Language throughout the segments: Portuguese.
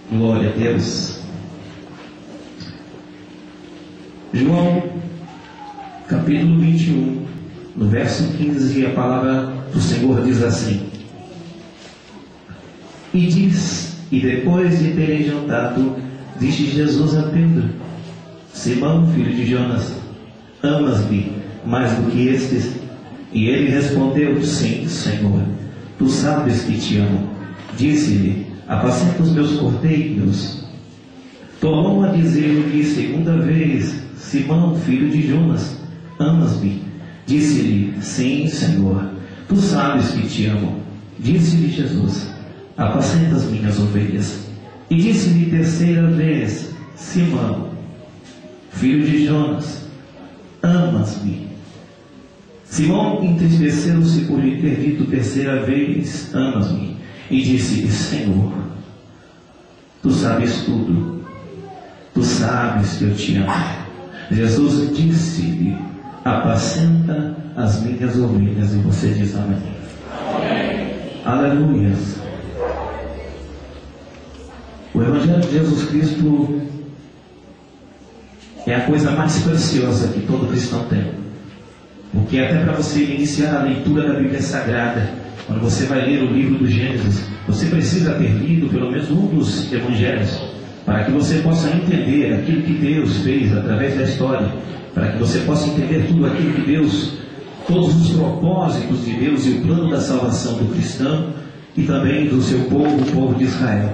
Glória a Deus. João, capítulo 21, no verso 15, a palavra do Senhor diz assim: E depois de terem jantado, disse Jesus a Pedro: Simão, filho de Jonas, amas-me mais do que estes? E ele respondeu: Sim, Senhor, tu sabes que te amo. Disse-lhe: Apacenta os meus cordeiros. Tornou a dizer-lhe segunda vez: Simão, filho de Jonas, amas-me? Disse-lhe: Sim, Senhor, tu sabes que te amo. Disse-lhe Jesus: Apacenta as minhas ovelhas. E disse-lhe terceira vez: Simão, filho de Jonas, amas-me? Simão entristeceu-se por lhe ter dito terceira vez: Amas-me? E disse-lhe: Senhor, tu sabes tudo, tu sabes que eu te amo. Jesus disse-lhe: Apacenta as minhas ovelhas. E você diz amém. Amém. Aleluia. O Evangelho de Jesus Cristo é a coisa mais preciosa que todo cristão tem. Porque até para você iniciar a leitura da Bíblia Sagrada, quando você vai ler o livro do Gênesis, você precisa ter lido pelo menos um dos evangelhos, para que você possa entender aquilo que Deus fez através da história, para que você possa entender tudo aquilo que Deus, todos os propósitos de Deus e o plano da salvação do cristão e também do seu povo, o povo de Israel.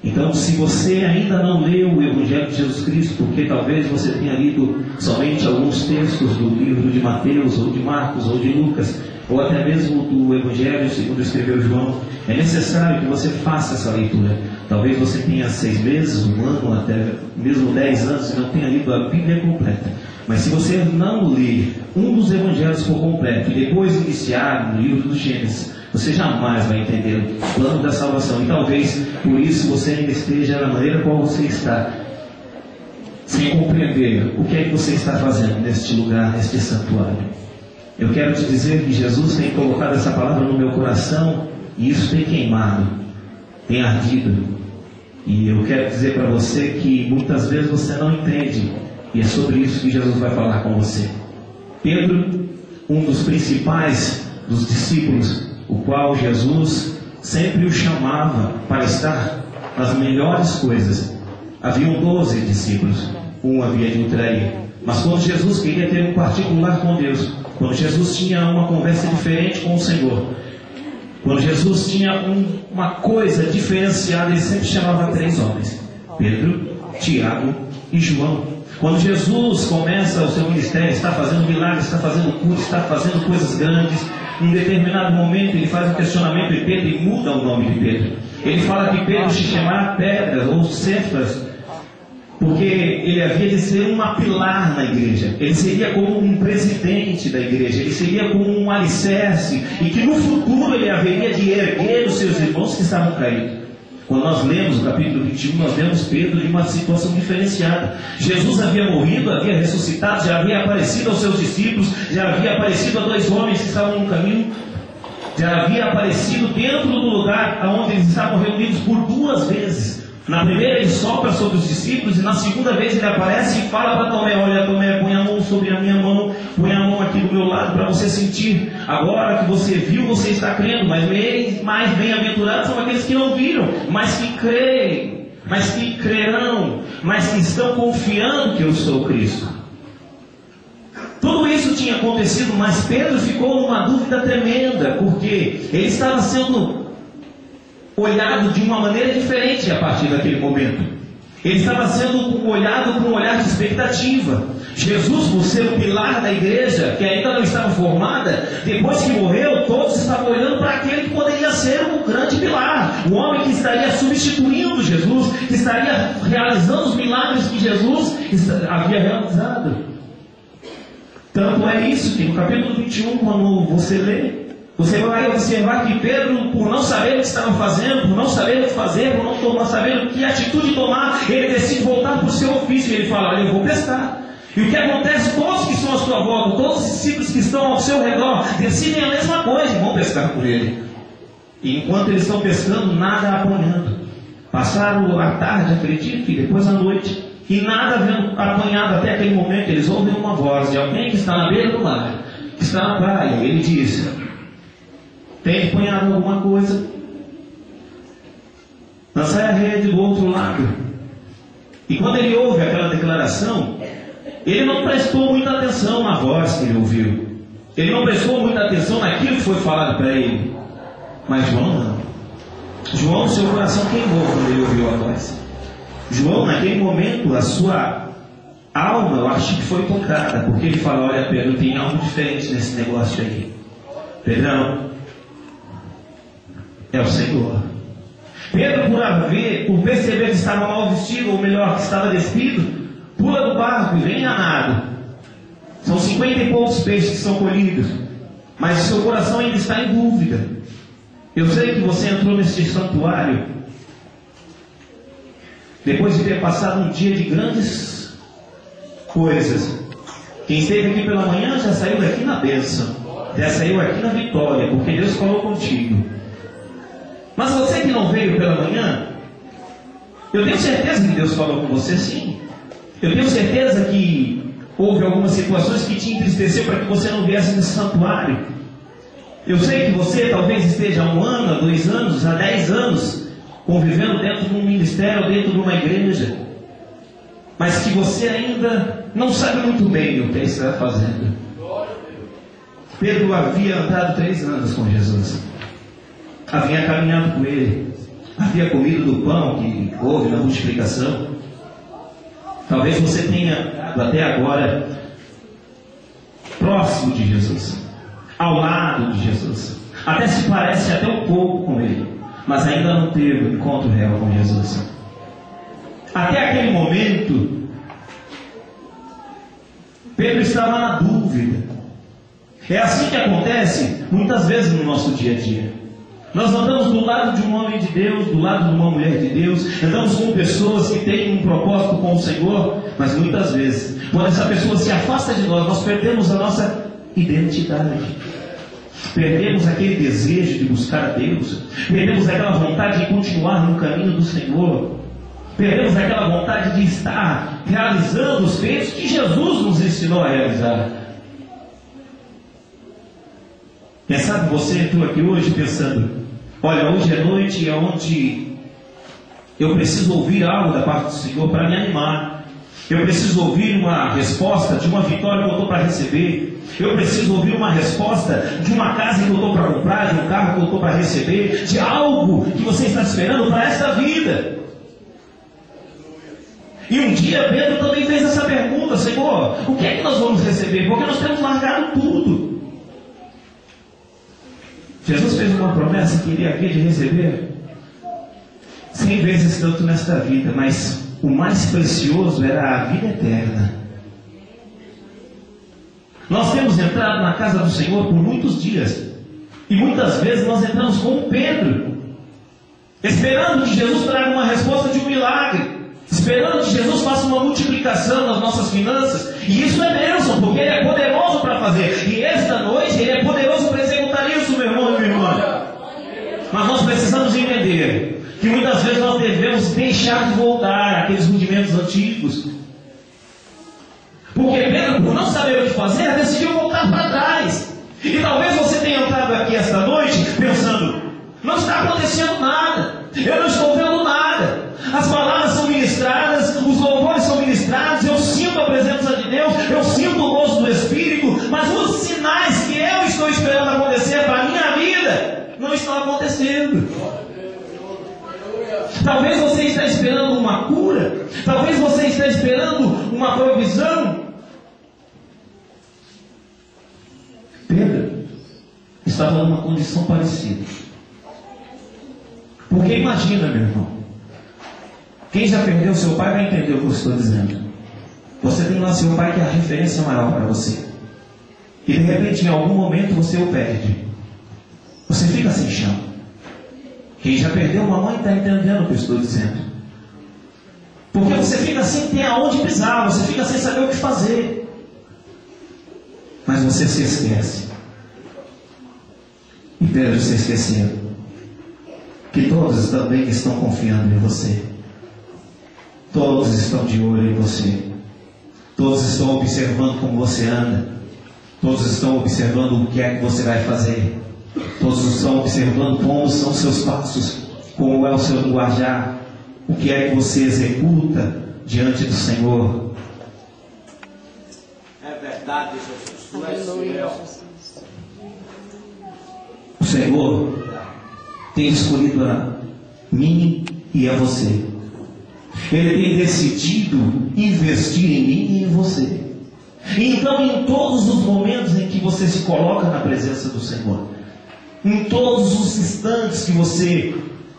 Então, se você ainda não leu o Evangelho de Jesus Cristo, porque talvez você tenha lido somente alguns textos do livro de Mateus, ou de Marcos, ou de Lucas, ou até mesmo do Evangelho segundo escreveu João, é necessário que você faça essa leitura. Talvez você tenha 6 meses, 1 ano, até mesmo 10 anos e não tenha lido a Bíblia completa. Mas se você não ler um dos Evangelhos por completo e depois iniciar no livro do Gênesis, você jamais vai entender o plano da salvação. E talvez por isso você ainda esteja na maneira como você está, sem compreender o que é que você está fazendo neste lugar, neste santuário. Eu quero te dizer que Jesus tem colocado essa palavra no meu coração, e isso tem queimado, tem ardido. E eu quero dizer para você que muitas vezes você não entende, e é sobre isso que Jesus vai falar com você. Pedro, um dos principais dos discípulos, o qual Jesus sempre o chamava para estar nas melhores coisas. Haviam 12 discípulos, um havia de o trair. Mas quando Jesus queria ter um particular com Deus, quando Jesus tinha uma conversa diferente com o Senhor, quando Jesus tinha uma coisa diferenciada, ele sempre chamava 3 homens: Pedro, Tiago e João. Quando Jesus começa o seu ministério, está fazendo milagres, está fazendo curas, está fazendo coisas grandes, em um determinado momento ele faz um questionamento de Pedro e muda o nome de Pedro. Ele fala que Pedro se chamava Pedras ou Cefas, porque ele havia de ser uma pilar na igreja. Ele seria como um presidente da igreja, ele seria como um alicerce, e que no futuro ele haveria de erguer os seus irmãos que estavam caídos. Quando nós lemos o capítulo 21, nós vemos Pedro em uma situação diferenciada. Jesus havia morrido, havia ressuscitado, já havia aparecido aos seus discípulos, já havia aparecido a 2 homens que estavam no caminho, já havia aparecido dentro do lugar onde eles estavam reunidos por 2 vezes. Na primeira ele sopra sobre os discípulos, e na segunda vez ele aparece e fala para Tomé: Olha, Tomé, põe a mão sobre a minha mão, põe a mão aqui do meu lado para você sentir. Agora que você viu, você está crendo, mas mais bem-aventurados são aqueles que não viram, mas que creem, mas que crerão, mas que estão confiando que eu sou Cristo. Tudo isso tinha acontecido, mas Pedro ficou numa dúvida tremenda, porque ele estava sendo olhado de uma maneira diferente a partir daquele momento. Ele estava sendo olhado com um olhar de expectativa. Jesus, por ser o pilar da igreja, que ainda não estava formada, depois que morreu, todos estavam olhando para aquele que poderia ser o grande pilar, o homem que estaria substituindo Jesus, que estaria realizando os milagres que Jesus havia realizado. Tanto é isso que no capítulo 21, quando você lê, você vai observar que Pedro, por não saber o que estava fazendo, por não saber o que fazer, por não saber que atitude tomar, ele decide voltar para o seu ofício. E ele fala: Olha, eu vou pescar. E o que acontece? Todos que estão à sua volta, todos os discípulos que estão ao seu redor, decidem a mesma coisa e vão pescar por ele. E enquanto eles estão pescando, nada apanhando. Passaram a tarde, acredito, e depois a noite, e nada havendo apanhado até aquele momento. Eles ouvem uma voz de alguém que está na beira do mar, que está na praia. Ele diz: tem apanhado alguma coisa? Lançai a rede do outro lado. E quando ele ouve aquela declaração, ele não prestou muita atenção na voz que ele ouviu. Ele não prestou muita atenção naquilo que foi falado para ele. Mas João não. João, seu coração queimou quando ele ouviu a voz. João, naquele momento, a sua alma, eu acho que foi tocada, porque ele fala: olha, Pedro, tem algo diferente nesse negócio aí. Pedrão, é o Senhor. Pedro, por perceber que estava mal vestido, ou melhor, que estava despido, pula do barco e vem a nado. São 50 e poucos peixes que são colhidos, mas o seu coração ainda está em dúvida. Eu sei que você entrou neste santuário depois de ter passado um dia de grandes coisas. Quem esteve aqui pela manhã já saiu daqui na bênção, já saiu aqui na vitória, porque Deus falou contigo. Mas você que não veio pela manhã, eu tenho certeza que Deus falou com você sim. Eu tenho certeza que houve algumas situações que te entristeceu para que você não viesse nesse santuário. Eu sei que você talvez esteja há 1 ano, há 2 anos, há 10 anos convivendo dentro de um ministério, dentro de uma igreja, mas que você ainda não sabe muito bem o que está fazendo. Pedro havia andado 3 anos com Jesus, havia caminhado com ele, havia comido do pão que houve na multiplicação. Talvez você tenha andado até agora próximo de Jesus, ao lado de Jesus, até se parece até um pouco com ele, mas ainda não teve um encontro real com Jesus. Até aquele momento, Pedro estava na dúvida. É assim que acontece muitas vezes no nosso dia a dia. Nós andamos do lado de um homem de Deus, do lado de uma mulher de Deus, andamos com pessoas que têm um propósito com o Senhor, mas muitas vezes, quando essa pessoa se afasta de nós, nós perdemos a nossa identidade, perdemos aquele desejo de buscar a Deus, perdemos aquela vontade de continuar no caminho do Senhor, perdemos aquela vontade de estar realizando os feitos que Jesus nos ensinou a realizar. Quem sabe você entrou aqui hoje pensando: olha, hoje é noite onde eu preciso ouvir algo da parte do Senhor para me animar. Eu preciso ouvir uma resposta de uma vitória que eu estou para receber. Eu preciso ouvir uma resposta de uma casa que eu estou para comprar, de um carro que eu estou para receber, de algo que você está esperando para esta vida. E um dia Pedro também fez essa pergunta: Senhor, o que é que nós vamos receber? Porque nós temos largado tudo. Jesus fez uma promessa que ele havia de receber 100 vezes tanto nesta vida, mas o mais precioso era a vida eterna. Nós temos entrado na casa do Senhor por muitos dias, e muitas vezes nós entramos como Pedro, esperando que Jesus traga uma resposta de um milagre, esperando que Jesus faça uma multiplicação nas nossas finanças. E isso é bênção, porque Ele é poderoso para fazer, e esta noite Ele é poderoso para executar isso, meu irmão e minha irmã. Mas nós precisamos entender que muitas vezes nós devemos deixar de voltar àqueles rudimentos antigos, porque Pedro, por não saber o que fazer, decidiu voltar para trás. E talvez você tenha entrado aqui esta noite pensando: não está acontecendo nada, eu não estou vendo nada, as palavras são ministradas, os louvores são ministrados, eu sinto a presença de Deus, eu sinto o gosto do Espírito, mas os sinais que eu estou esperando acontecer para a minha vida não estão acontecendo. Talvez você está esperando uma cura, talvez você está esperando uma provisão. Pedro estava numa condição parecida. Porque imagina, meu irmão, quem já perdeu seu pai vai entender o que eu estou dizendo. Você tem lá seu pai que é a referência maior para você, e de repente em algum momento você o perde, você fica sem chão. Quem já perdeu uma mãe está entendendo o que eu estou dizendo. Porque você fica sem ter aonde pisar, você fica sem saber o que fazer. Mas você se esquece. E Pedro se esqueceu. que todos também estão confiando em você. Todos estão de olho em você. Todos estão observando como você anda. Todos estão observando o que é que você vai fazer. Todos estão observando como são seus passos, como é o seu linguajar, o que é que você executa diante do Senhor. É verdade, Jesus. Tu és fiel. O Senhor tem escolhido a mim e a você. Ele tem decidido investir em mim e em você. Então, em todos os momentos em que você se coloca na presença do Senhor, em todos os instantes que você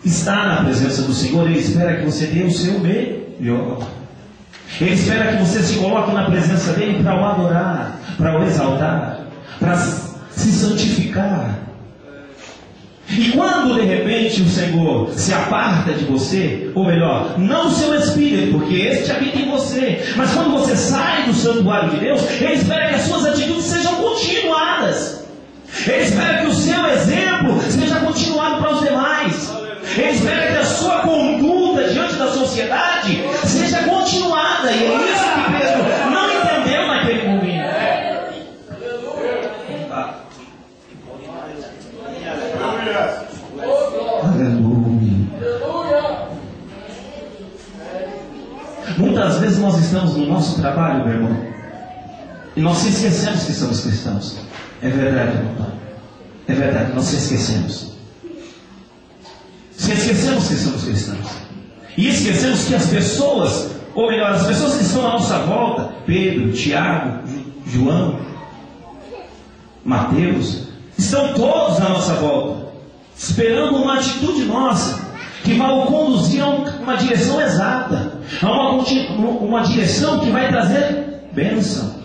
está na presença do Senhor, Ele espera que você dê o seu melhor. Ele espera que você se coloque na presença dEle para o adorar, para o exaltar, para se santificar. E quando de repente o Senhor se aparta de você, ou melhor, não o seu espírito, porque este habita em você, mas quando você sai do santuário de Deus, Ele espera que as suas atitudes sejam continuadas. Ele espera que o seu exemplo seja continuado para os demais. Ele espera que a sua conduta diante da sociedade seja continuada. E é isso que Pedro não entendeu naquele momento. Aleluia. Muitas vezes nós estamos no nosso trabalho, meu irmão, e nós se esquecemos que somos cristãos. É verdade, irmão. É verdade, nós se esquecemos. Se esquecemos que somos cristãos. E esquecemos que as pessoas, ou melhor, as pessoas que estão à nossa volta, Pedro, Tiago, João, Mateus, estão todos à nossa volta, esperando uma atitude nossa, que vai o conduzir a uma direção exata, a uma direção que vai trazer bênção.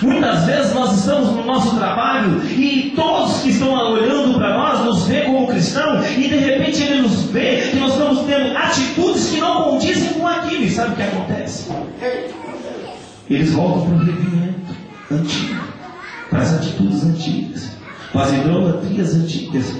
Muitas vezes nós estamos no nosso trabalho e todos que estão olhando para nós nos vê como cristão, e de repente ele nos vê que nós estamos tendo atitudes que não condizem com aquilo. E sabe o que acontece? Eles voltam para o revimento antigo, para as atitudes antigas, para as idolatrias antigas.